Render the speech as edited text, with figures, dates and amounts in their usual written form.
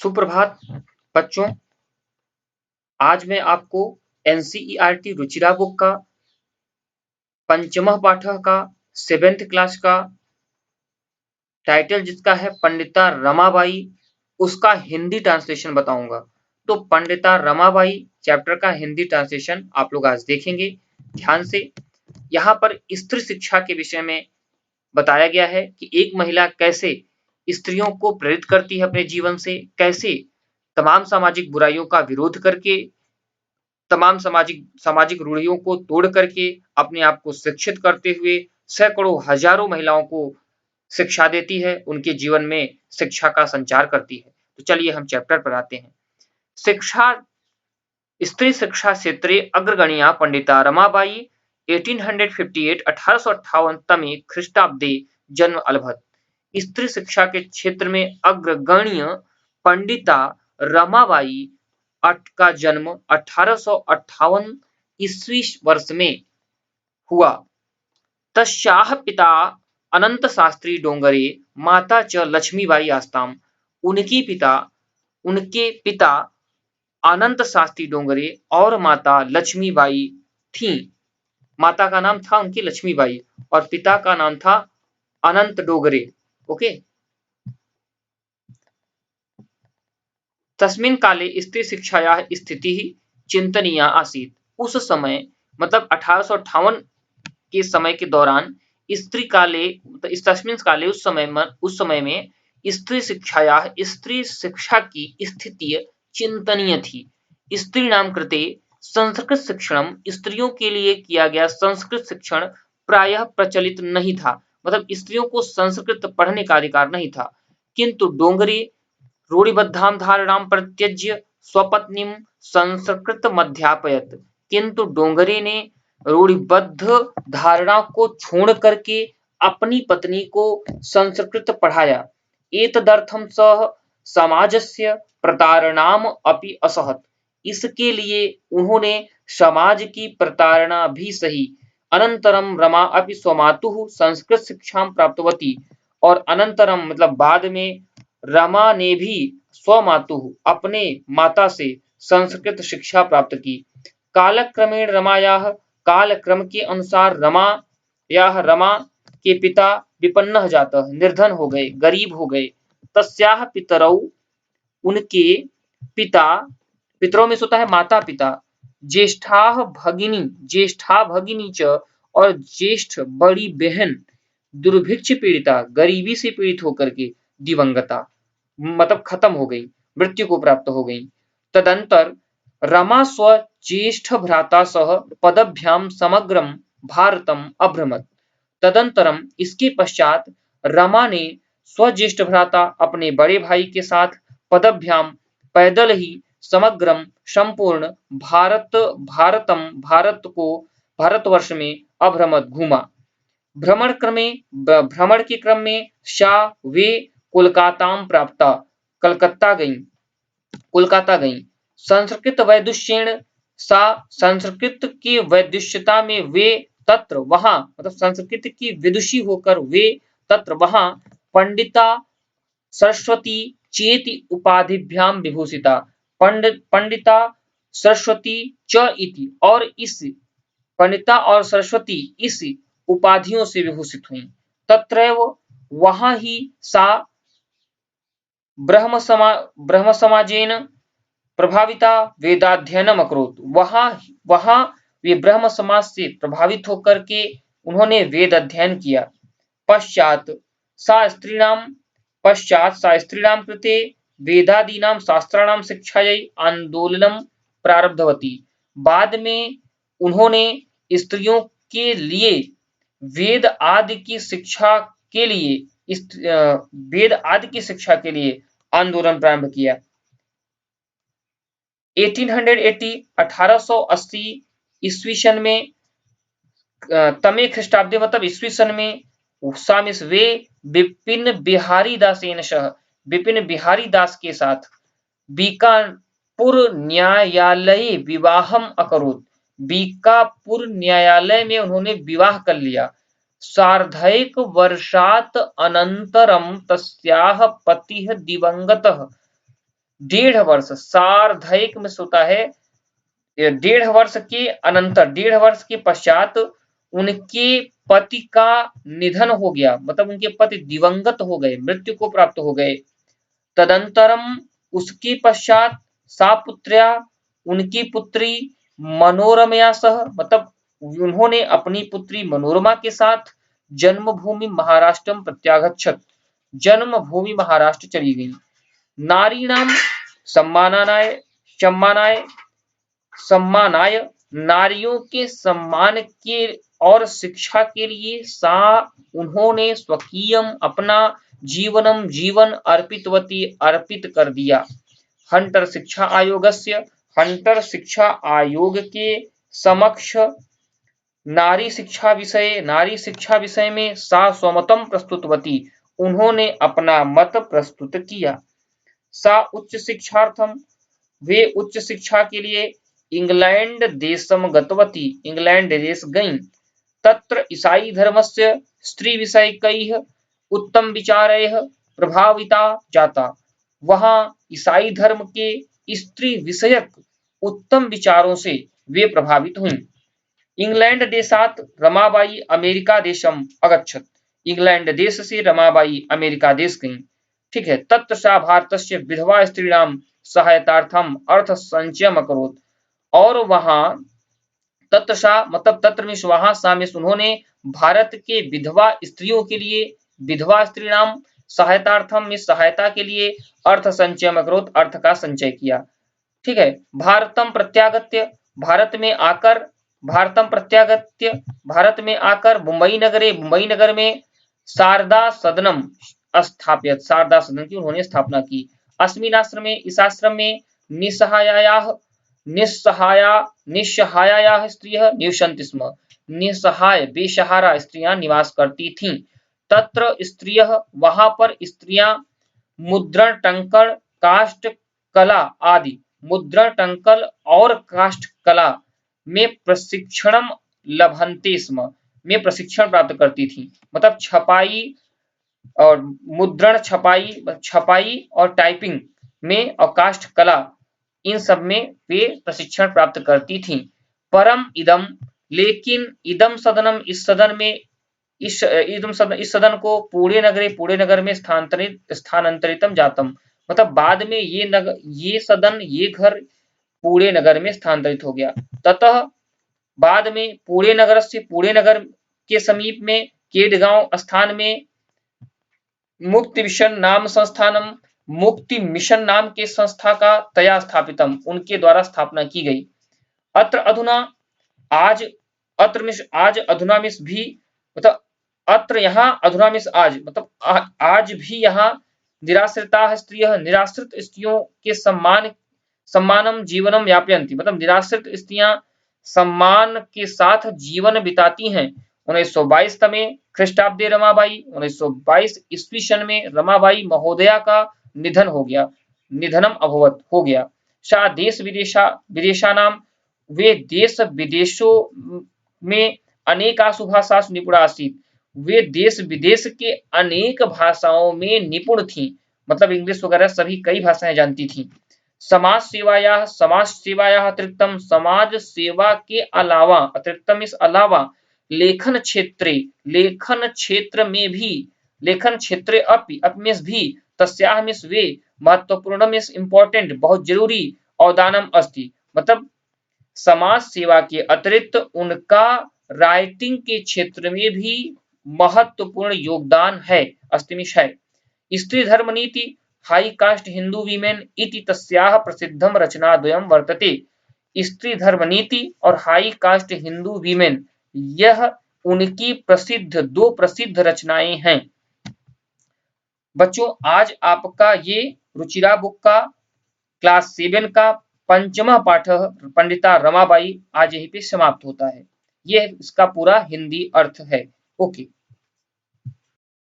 सुप्रभात बच्चों। आज मैं आपको एनसीईआरटी रुचिरा बुक का पंचमः पाठः का 7th क्लास का टाइटल जिसका है पंडिता रमाबाई, उसका हिंदी ट्रांसलेशन बताऊंगा। तो पंडिता रमाबाई चैप्टर का हिंदी ट्रांसलेशन आप लोग आज देखेंगे ध्यान से। यहाँ पर स्त्री शिक्षा के विषय में बताया गया है कि एक महिला कैसे स्त्रियों को प्रेरित करती है अपने जीवन से, कैसे तमाम सामाजिक बुराइयों का विरोध करके, तमाम सामाजिक रूढ़ियों को तोड़ करके अपने आप को शिक्षित करते हुए सैकड़ों हजारों महिलाओं को शिक्षा देती है, उनके जीवन में शिक्षा का संचार करती है। तो चलिए हम चैप्टर पर आते हैं। शिक्षा स्त्री शिक्षा क्षेत्रे अग्रगण्या पंडिता रमाबाई 1858 तमे ख्रीष्टाब्दे जन्म अलभत। स्त्री शिक्षा के क्षेत्र में अग्रगण्य पंडिता रमाबाई का जन्म 1858 ईस्वी वर्ष में हुआ। तस्याः पिता अनंत शास्त्री डोंगरे, माता च लक्ष्मीबाई आस्ताम। उनके पिता अनंत शास्त्री डोंगरे और माता लक्ष्मीबाई थीं। माता का नाम था उनकी लक्ष्मीबाई और पिता का नाम था अनंत डोगरे। ओके। तस्मिन् काले स्त्री शिक्षायाः स्थितिः चिंतनीया आसीत्। उस समय मतलब 1858 के समय के दौरान स्त्री काले तस्मिन् काले उस समय में स्त्री शिक्षा की स्थिति चिंतनीय थी। स्त्रीणां कृते संस्कृत शिक्षण, स्त्रियों के लिए किया गया संस्कृत शिक्षण प्रायः प्रचलित नहीं था, मतलब स्त्रियों को संस्कृत पढ़ने का अधिकार नहीं था। किंतु डोंगरे रूढ़िबद्धां धारणां परित्यज्य स्वपत्नीं संस्कृतमध्यापयत्। किंतु डोंगरे ने रूढ़िबद्ध धारणा को छोड़ करके अपनी पत्नी को संस्कृत पढ़ाया। एतदर्थं सः समाजस्य प्रतारणाम् अपि असहत्। इसके लिए उन्होंने समाज की प्रताड़ना भी सही। अनंतरम रमा अपि स्वमातुः संस्कृत शिक्षां प्राप्तवती। और अनंतरम मतलब बाद में रमा ने भी स्वमातुः अपने माता से संस्कृत शिक्षा प्राप्त की। कालक्रमेण रमायाः कालक्रम के अनुसार रमा के पिता विपन्नः जातः, निर्धन हो गए, गरीब हो गए। तस्याः पितरौ, उनके पितरों में होता है माता पिता, ज्येष्ठा भगिनी च, और ज्येष्ठ बड़ी बहन दुर्भिक्ष पीड़िता, गरीबी से पीड़ित होकर के दिवंगता मतलब खत्म हो गई, मृत्यु को प्राप्त हो गई। तदंतर रमा स्व ज्येष्ठ भ्राता सह पदभ्याम समग्रम भारतम अभ्रमत। तदंतरम इसके पश्चात रमा ने स्वज्येष्ठ भ्राता अपने बड़े भाई के साथ पदभ्याम पैदल ही समग्रम संपूर्ण भारतवर्ष में अभ्रमत घूमा। भ्रमण के क्रम में वे कलकत्ता गईं। संस्कृत वैदुष्येण सा, संस्कृत की वैदुष्यता में वे तत्र वहां, मतलब संस्कृत की विदुषी होकर वे तत्र वहां पंडिता सरस्वती चेति उपाधिभ्याम विभूषिता। पंडिता सरस्वती च इति, और इस पंडिता और सरस्वती इस उपाधियों से विभूषित हुई। तत्रैव वहां ही सा ब्रह्म समाजेन प्रभाविता वेदाध्ययनम अकरोत्। वहां वे ब्रह्म समाज से प्रभावित होकर के उन्होंने वेद अध्ययन किया। पश्चात सा स्त्रीणां कृते वेदादीनां शास्त्राणां शिक्षायै आंदोलनम प्रारब्धवती। बाद में उन्होंने स्त्रियों के लिए वेद आदि की शिक्षा के लिए आंदोलन प्रारंभ किया। 1880 ईस्वी सन में तमे ख्रीष्टाब्दे मतलब ईस्वी सन में वे विपिन बिहारी दास के साथ बीकापुर न्यायालये विवाहम अकरोत्। बीकापुर न्यायालय में उन्होंने विवाह कर लिया। सार्धैक वर्षात् अनंतरम तस्याः पतिः 1.5 वर्ष, सार्धैक में होता है 1.5 वर्ष के अनंतर, 1.5 वर्ष के पश्चात उनके पति का निधन हो गया, मतलब उनके पति दिवंगत हो गए, मृत्यु को प्राप्त हो गए। तदंतरम, उसके पश्चात सा पुत्र्या, उनकी पुत्री मनोरमया सह, मतलब उन्होंने अपनी पुत्री मनोरमा के साथ जन्मभूमि महाराष्ट्र प्रत्यागच्छत, जन्मभूमि महाराष्ट्र चली गई। नारीणाम सम्मानाय सम्मानाय सम्मानाय, नारियों के सम्मान के और शिक्षा के लिए सा, उन्होंने स्वकीयम, अपना जीवनम, जीवन अर्पितवती, अर्पित कर दिया। हंटर शिक्षा आयोगस्य, हंटर शिक्षा आयोग के समक्ष नारी शिक्षा विषय में सा स्वमतम प्रस्तुतवती, उन्होंने अपना मत प्रस्तुत किया। सा उच्च शिक्षार्थम, वे उच्च शिक्षा के लिए इंग्लैंड देशम गतवती, इंग्लैंड देश गईं। तत्र ईसाई धर्मस्य स्त्री विषयकैः उत्तम विचारैः प्रभाविता जाता, वहां ईसाई धर्म के स्त्री विषयक उत्तम विचारों से वे प्रभावित हुईं। इंग्लैंड देशात रमाबाई अमेरिका देशम अगच्छत, इंग्लैंड देश से रमाबाई अमेरिका देश गईं। ठीक है। तत्र सा भारतस्य विधवा स्त्रीणाम सहायतार्थम अर्थ संचयम अकरोत्, और वहां तत्सा, मतलब तत्र में वहां, सा में उन्होंने भारत के विधवा स्त्रियों के लिए, विधवा स्त्री नाम सहायतार्थम में सहायता के लिए अर्थ संचय अकरोत्, अर्थ का संचय किया। ठीक है। भारतम प्रत्यागत्य, भारत में आकर, भारतम प्रत्यागत्य, भारत में आकर मुंबई नगर में शारदा सदनम स्थापित, शारदा सदन की उन्होंने स्थापना की। अस्मिन् आश्रमे, इस आश्रम में निस्सहाया स्त्रियः निवसन्ति स्म, निस्सहाय बेसहारा स्त्रियां निवास करती थीं। तत्र स्त्रियः, वहां पर स्त्रियां मुद्रण टंकण काष्ठ कला आदि, मुद्रण टंकल और काष्ठ कला में प्रशिक्षण लभन्ते स्म, में प्रशिक्षण प्राप्त करती थी। मतलब छपाई और मुद्रण, छपाई और टाइपिंग में और काष्ठ कला, इन सब में वे प्रशिक्षण प्राप्त करती थीं। परम इदम, लेकिन इदम सदनम, इस सदन में, इस सदन को पुणे नगर में स्थानांतरितम जातम, मतलब बाद में ये सदन, ये घर पुणे नगर में स्थानांतरित हो गया। ततः बाद में पुणे नगर के समीप में केडगांव स्थान में मुक्ति मिशन नाम के संस्था का तया स्थापितम, उनके द्वारा स्थापना की गई। अत्र अधुना, आज, आज अधुना में भी, मतलब अत्र यहाँ अधुना में आज, मतलब आज भी यहाँ निराश्रिता स्त्रियः, निराश्रित स्त्रियों के सम्मानम जीवनम यापयन्ति, मतलब निराश्रित स्त्रियां सम्मान के साथ जीवन बिताती हैं। 1922 में ख्रीष्टाब्दे रमाबाई, 1922 ईस्वी सन में रमाबाई महोदया का निधन हो गया, निधनम अभवत हो गया। सा देश विदेशा नाम, वे देश विदेशों में अनेकासु भाषासु निपुणा आसीत्, वे देश विदेश के अनेक भाषाओं में निपुण थी, मतलब इंग्लिश वगैरह सभी कई भाषाएं जानती थी। समाज सेवाया अतिरिक्तम, समाज सेवा के अलावा, अतिरिक्तम इस अलावा, लेखन क्षेत्र में भी तस्याह में वे महत्वपूर्ण में इम्पोर्टेंट, बहुत जरूरी, अवदानम अस्ति, मतलब समाज सेवा के अतिरिक्त उनका राइटिंग के क्षेत्र में भी महत्वपूर्ण योगदान है, अस्तिमिश है। स्त्री धर्म नीति हाई कास्ट हिंदू वीमेन इति तस्याह प्रसिद्धम रचनाद्वयम् वर्तते। स्त्री धर्म नीति और हाई कास्ट हिंदू वीमेन, यह उनकी दो प्रसिद्ध रचनाएं हैं। बच्चों, आज आपका ये रुचिरा बुक का क्लास 7 का 5वां पाठ पंडिता रमाबाई आज यहीं पे समाप्त होता है। ये इसका पूरा हिंदी अर्थ है। ओके।